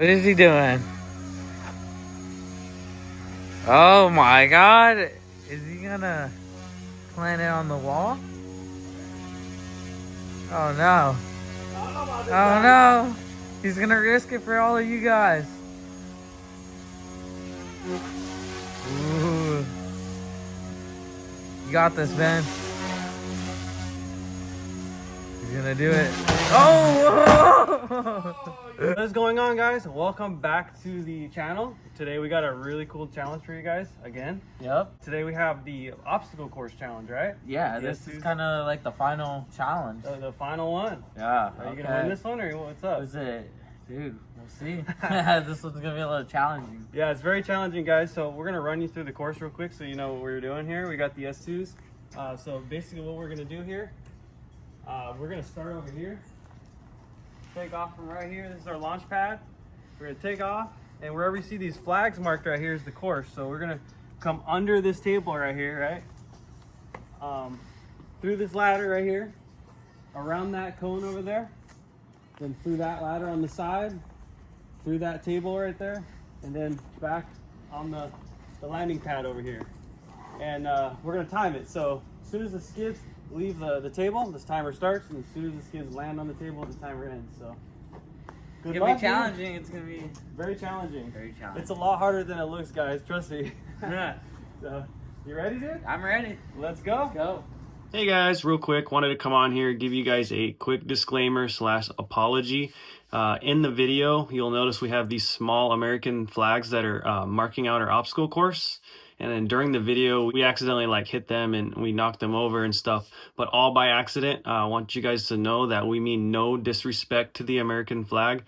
What is he doing? Oh my god. Is he gonna plant it on the wall? Oh no. Oh no. He's gonna risk it for all of you guys. Ooh. You got this, Ben. He's gonna do it. Oh! What is going on, guys? Welcome back to the channel. Today we got a really cool challenge for you guys again. Yep. Today we have the obstacle course challenge, right? Yeah, this is kind of like the final challenge. The final one. Yeah. Are you gonna win this one, or what's up? Is it? Dude, we'll see. This one's gonna be a little challenging. Yeah, it's very challenging, guys. So we're gonna run you through the course real quick so you know what we're doing here. We got the S2s. So basically what we're gonna do here, we're gonna start over here. Take off from right here. This is our launch pad. We're gonna take off, and wherever you see these flags marked right here is the course. So we're gonna come under this table right here, right? Through this ladder right here, around that cone over there, then through that ladder on the side, through that table right there, and then back on the landing pad over here. And we're gonna time it. So as soon as the skids leave the table, this timer starts, and as soon as the skids land on the table, the timer ends. So It's gonna be challenging. It's gonna be very challenging. very challenging. It's a lot harder than it looks, guys. Trust me. So, you ready, dude? I'm ready. Let's go. Go. Hey guys, real quick, wanted to come on here, give you guys a quick disclaimer / apology. In the video, you'll notice we have these small American flags that are marking out our obstacle course. And then during the video, we accidentally hit them and we knocked them over and stuff, but all by accident. I want you guys to know that we mean no disrespect to the American flag.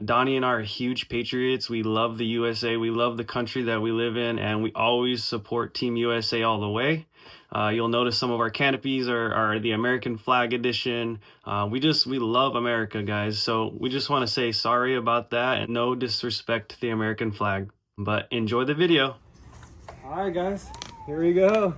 Donnie and I are huge patriots. We love the USA. We love the country that we live in, and we always support Team USA all the way. You'll notice some of our canopies are the American flag edition. We love America, guys. So we just want to say sorry about that and no disrespect to the American flag, but enjoy the video. All right, guys, here we go.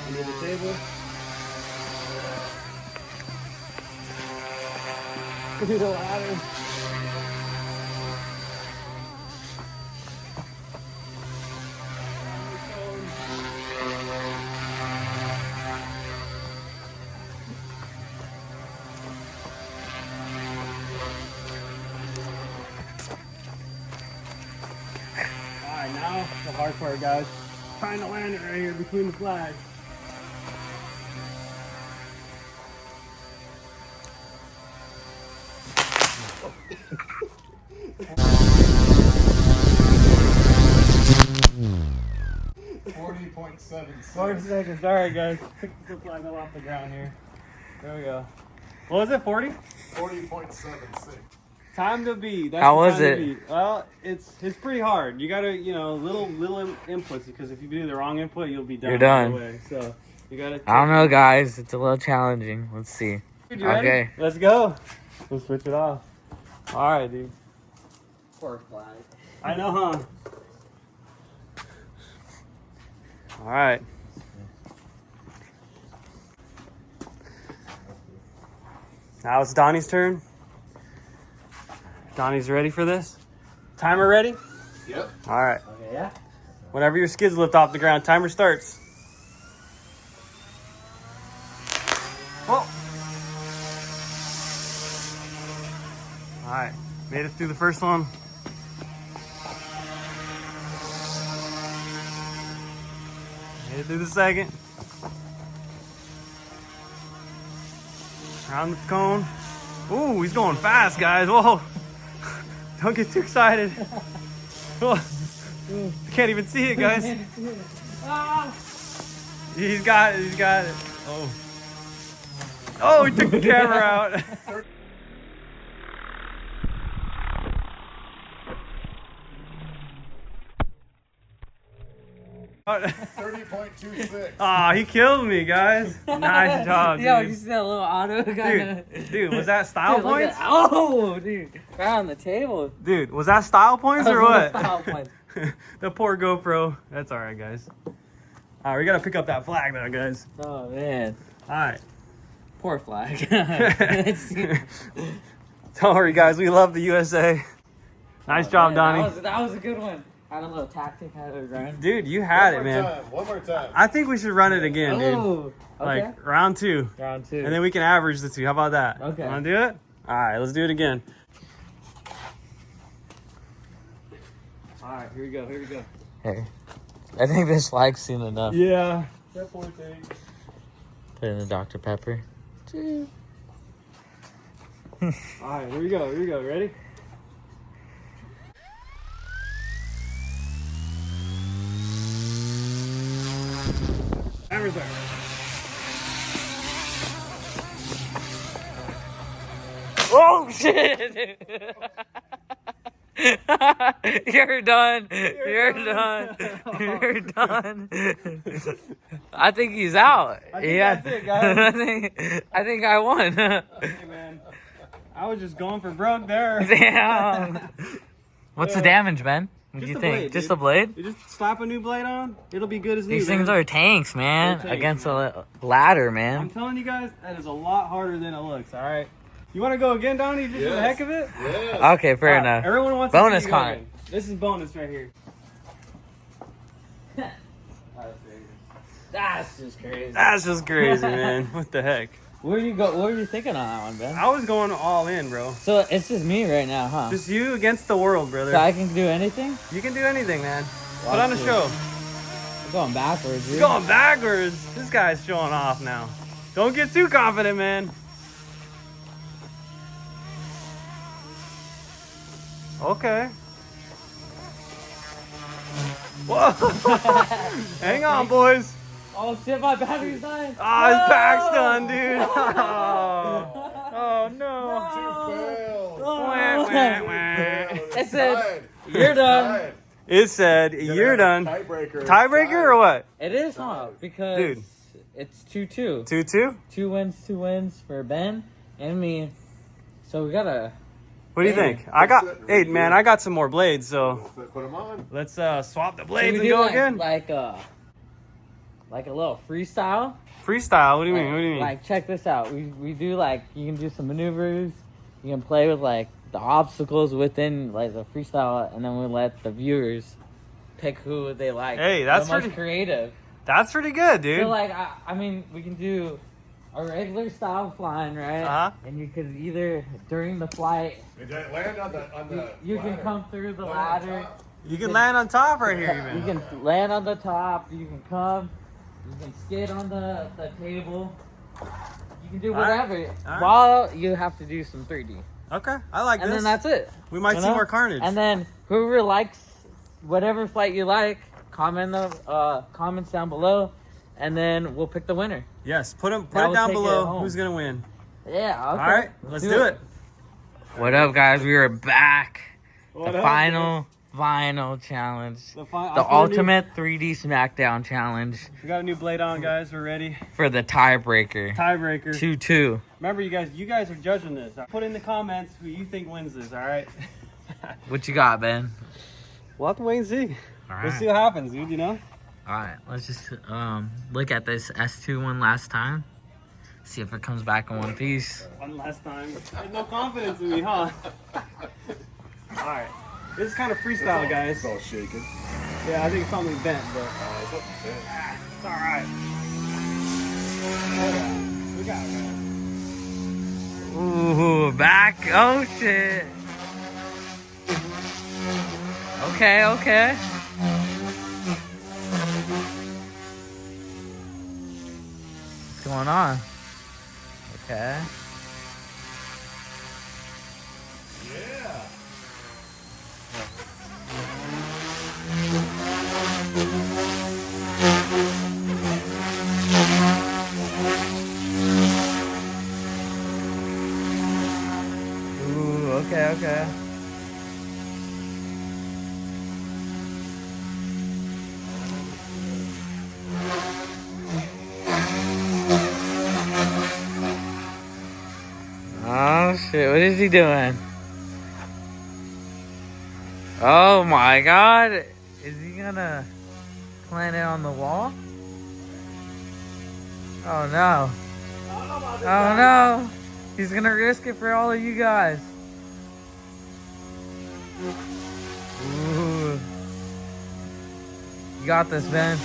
Under the table. Through the ladder. Alright, now the hard part, guys. Trying to land it right here between the flags. $40.76. seconds. Alright, guys. Pick the flag up off the ground here. There we go. What was it? 40? 40.76. Time to beat. That's How the was time to it? beat. Well, it's pretty hard. You gotta, little inputs, because if you do the wrong input, you'll be done. You're done. Right away. So you gotta. I don't know, guys. It's a little challenging. Let's see. Dude, you ready? Okay. Let's go. We'll switch it off. All right, dude. Poor flag. I know, huh? All right. Now it's Donnie's turn. Donnie's ready for this? Timer ready? Yep. All right. Okay, yeah. Whenever your skids lift off the ground, timer starts. Oh. All right. Made it through the first one. Made it through the second. Around the cone. Ooh, he's going fast, guys. Whoa. Don't get too excited. Whoa. I can't even see it, guys. He's got it. He's got it. Oh. Oh, he took the camera out. 30.26. Aw, he killed me, guys. Nice job, dude. Yo, you see that little auto kind of... Dude, was that style Dude, look points? at- oh, dude. Right on the table. Dude, was that style points or That was what? style points. The poor GoPro. That's all right, guys. All right, we gotta pick up that flag now, guys. Oh man. All right. Poor flag. Don't worry, guys. We love the USA. Nice job, man, Donnie. That was a good one. Had a little tactic, had a run. Dude, you had it, man. One more time. I think we should run it again, dude. Oh, okay. Like round 2. Round 2. And then we can average the 2. How about that? Okay. Wanna do it? All right, let's do it again. All right, here we go. Here we go. Hey, I think this flag's seen enough. Yeah. That poor thing. Put in the Dr. Pepper. All right, here we go. Here we go. Ready? Timer's there. Oh shit! You're done. You're done. You're done. I think he's out. I think that's it, guys. I think I won. Hey, man. I was just going for broke there. Damn. What's the damage, Ben? What do Just you the think? blade, Just dude. the blade? You just slap a new blade on, it'll be good as new. These things man. are tanks, man. They're tanks, Against man. a ladder, I'm man. telling you guys, that is a lot harder than it looks, alright? You want to go again, Donnie, just for the Yes. heck of it? Yes. Okay, fair All right, enough. Everyone wants Bonus to see you go con. again. This is bonus right here. That's just crazy. That's just crazy, man. What the heck? Where you go? What were you thinking on that one, Ben? I was going all in, bro. So it's just me right now, huh? Just you against the world, brother. So I can do anything? You can do anything, man. Put on a Watch show. I'm going backwards, dude. Going backwards. This guy's showing off now. Don't get too confident, man. Okay. Whoa. Hang on, boys. Oh shit, my battery's dying. Ah, his back's No! done, dude. Oh no. Fail. Wah, wah, wah. It said, Tied. you're done. Tied. It said, Gonna you're have done. Tiebreaker. Tiebreaker or what? It is, huh? Because Dude. it's 2-2. 2-2? 2 wins for Ben and me. So we gotta. What do you think? I got, hey man, I got some more blades, so Put them on. let's swap the Should blades we and do go like, again. like a little freestyle? Freestyle, what do you mean? What do you mean? Like, check this out. We do like, you can do some maneuvers. You can play with like the obstacles within like the freestyle, and then we let the viewers pick who they like. Hey, that's the most pretty- creative. That's pretty good, dude. So like, I mean, we can do a regular style flying, right? Uh-huh. And you could either during the flight, Land on the you can ladder. come through the Land on ladder. top. You can land on top right here, You even. can land on the top. You can come. You can skid on the table. You can do All right. whatever. All right. While you have to do some 3D. Okay, I like And this. then that's it. We might you see know? more carnage. And then whoever likes whatever flight you like, comment the comments down below, and then we'll pick the winner. Yes, put That it will down take it below. home. Who's gonna win? Yeah. Okay. All right, let's do it. What up, guys? We are back. What The up, final vinyl challenge. The The ultimate 3D SmackDown challenge We got a new blade on, guys. We're ready. for the tiebreaker. Tiebreaker. 2-2. Remember, you guys are judging this. Put in the comments who you think wins this. All right. What you got, Ben? We'll have to wait and see. All We'll right. see what happens, dude. You know. All right. Let's just look at this S2 one last time. See if it comes back in one piece. One last time. There's no confidence in me, huh? All right. This is kind of freestyle, guys. It's all shaking. Yeah, I think it's something bent, but It's up to 10. it's all right. We got it, man. Ooh, back. Oh, shit. Okay, okay. What's going on? Okay. Yeah. Ooh, okay, okay. Oh shit, what is he doing? Oh my god. Is he gonna plant it on the wall? Oh no. Oh no. He's gonna risk it for all of you guys. Ooh. You got this, Ben.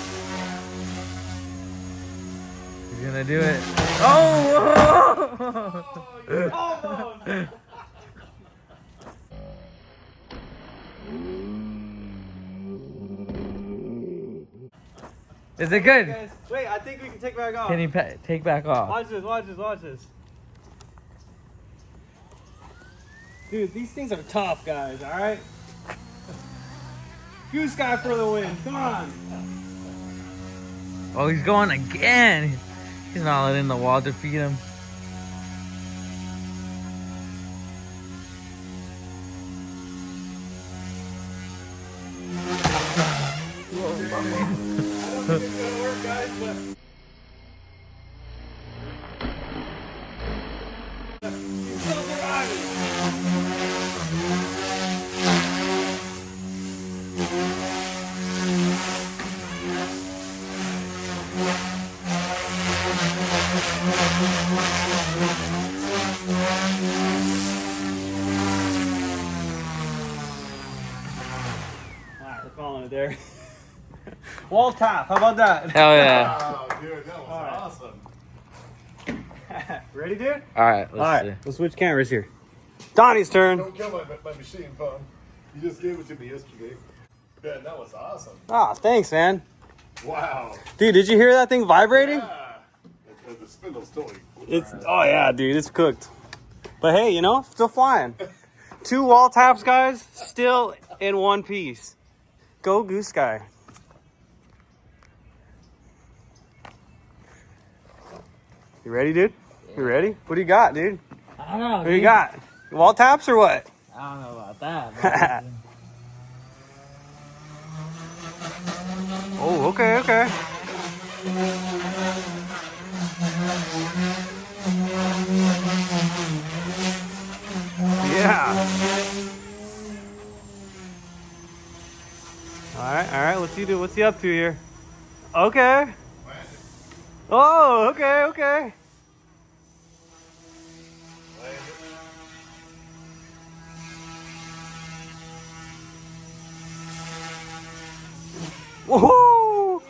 He's gonna do it. Oh! Is it good? Guys, wait, I think we can take back off. Can you take back off? Watch this, watch this, watch this. Dude, these things are tough, guys, alright? Goose guy for the win, come on. Oh, he's going again. He's not letting the wall defeat him. It's gonna work, guys, but... He's still surviving. Alright, we're calling it there. Wall tap, how about that? Hell yeah. Wow, dude, that was awesome. Ready, dude? Alright, let's Alright, see. let's switch cameras here. Donnie's turn. Don't kill my machine phone. You just gave it to me yesterday. Ben, that was awesome. Ah, thanks, man. Wow. Dude, did you hear that thing vibrating? Yeah. The spindle's totally. It's oh yeah, dude, it's cooked. But hey, you know, still flying. 2 wall taps, guys, still in one piece. Go Goose Guy. You ready, dude? You ready? What do you got, dude? I don't know. What do you got? Wall taps or what? I don't know about that. But Oh, okay, okay. Yeah. All right. What's he do? What's he up to here? Okay. Oh, okay, okay. Woohoo!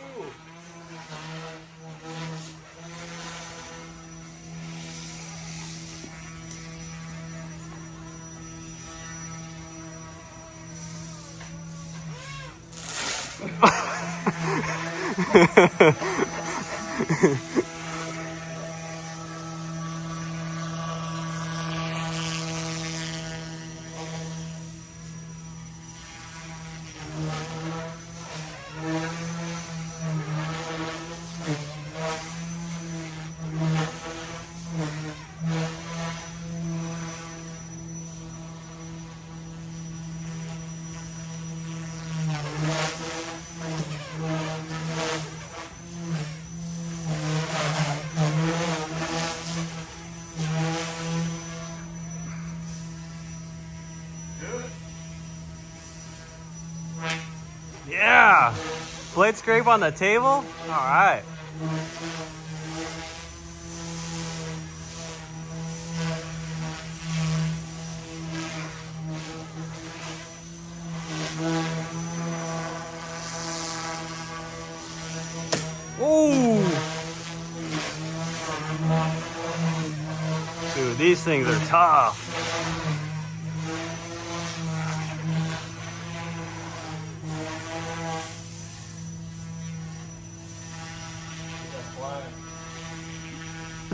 Yeah. Blade scrape on the table? All right. Ooh. Dude, these things are tough.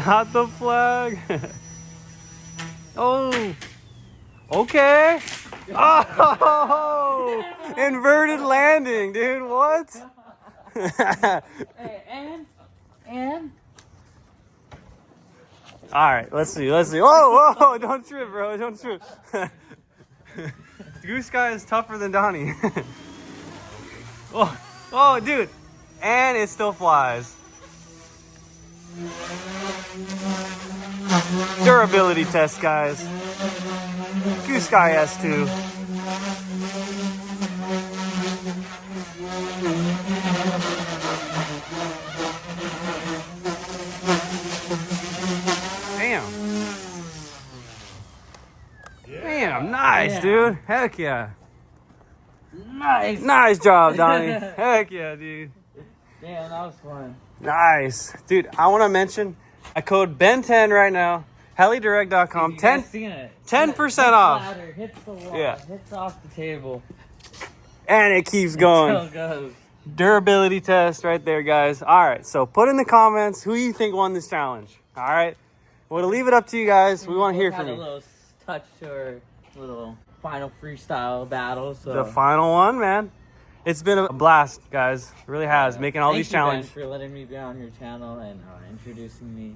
Not the flag. Oh. Okay. Oh. Inverted landing, dude. What? hey, and. All right. Let's see. Whoa, whoa! Don't trip, bro. Don't trip. Goose Guy is tougher than Donnie. Oh, dude. And it still flies. Durability test, guys. Goosky S2. Nice, Yeah. dude. Heck yeah. Nice. Nice job, Donnie. Heck yeah, dude. Damn, that was fun. Nice. Dude, I want to mention a code Ben10 right now. Helidirect.com. You guys seen it? 10% Hits off. Ladder, hits the wall, Yeah. hits off the table. And it keeps Still going. goes. Durability test right there, guys. All right, so put in the comments who you think won this challenge. All right, we'll leave it up to you guys. We want to hear from A you. little touch to our little final freestyle battle. So The final one, man. It's been a blast, guys. It really has, making all these challenges. Thank you, Ben, for letting me be on your channel and introducing me.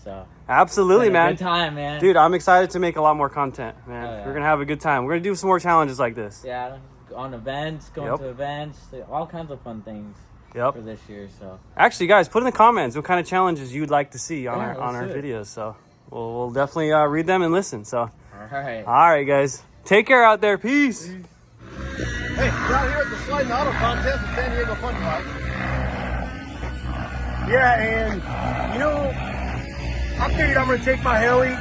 So Absolutely, it's been a man. Good time, man. Dude, I'm excited to make a lot more content, man. Oh, yeah. We're gonna have a good time. We're gonna do some more challenges like this. Yeah, on events, going Yep. to events, all kinds of fun things Yep. for this year. So Actually, guys, put in the comments what kind of challenges you'd like to see on Yeah, our let's do it. videos. So we'll definitely read them and listen. So all right. all right, guys, take care out there. Peace. Hey, we're out here at the sliding auto contest at San Diego Fun Park. Yeah, and you know, I figured I'm gonna take my heli,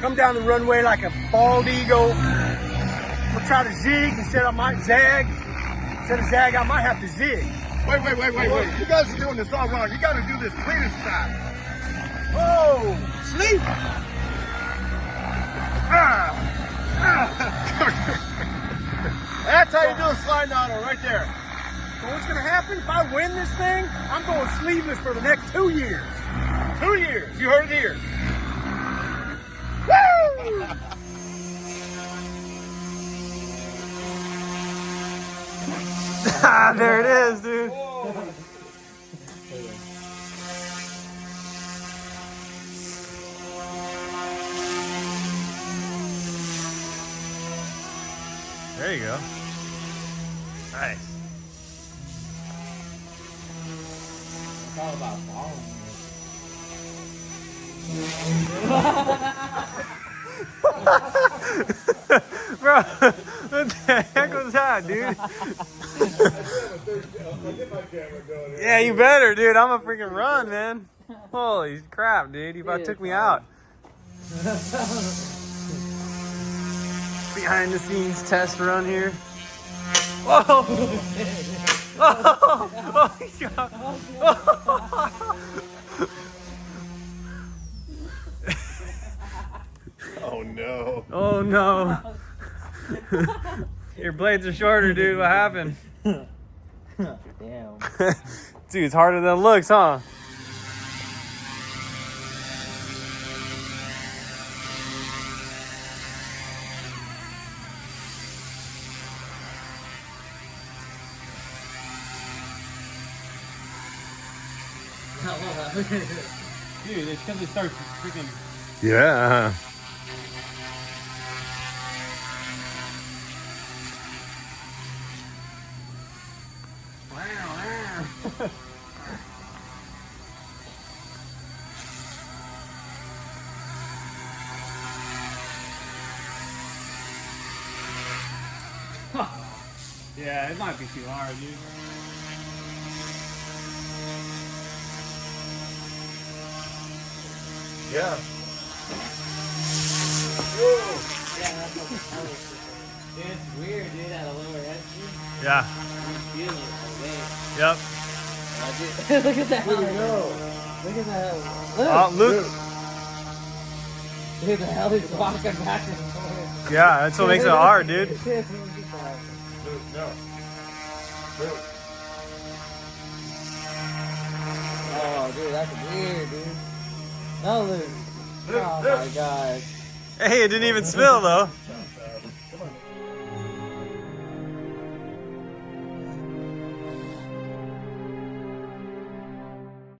come down the runway like a bald eagle. We'll try to zig instead I might zag. Instead of zag, I might have to zig. Wait. You guys are doing this all wrong. You got to do this Cleetus style. Oh, sleep! That's how you do a sliding auto right there. So what's gonna happen if I win this thing? I'm going sleeveless for the next 2 years. 2 years. You heard it here. Woo! There it is, dude. There you go. Nice. It's all about following Bro, what the heck was that, dude? Yeah, you better, dude. I'm a freaking run, man. Holy crap, dude. You about took me out. Behind the scenes test run here. Whoa! Oh my God. Oh no. Oh no. Your blades are shorter, dude. What happened? Damn. Dude, it's harder than it looks, huh? Dude, it's because it starts freaking... Yeah. Yeah, it might be too hard, dude. Yeah. Dude, it's weird, dude, at a lower head speed. Yeah. You feel it, like, wait. Yep. Look at that. Look at that. Look. Oh, look. Dude, the hell is walking back and forth. Yeah, that's what makes it hard, dude. No. Oh, dude, that's weird, dude. Oh, look. Oh my god. Hey, it didn't even spill, though.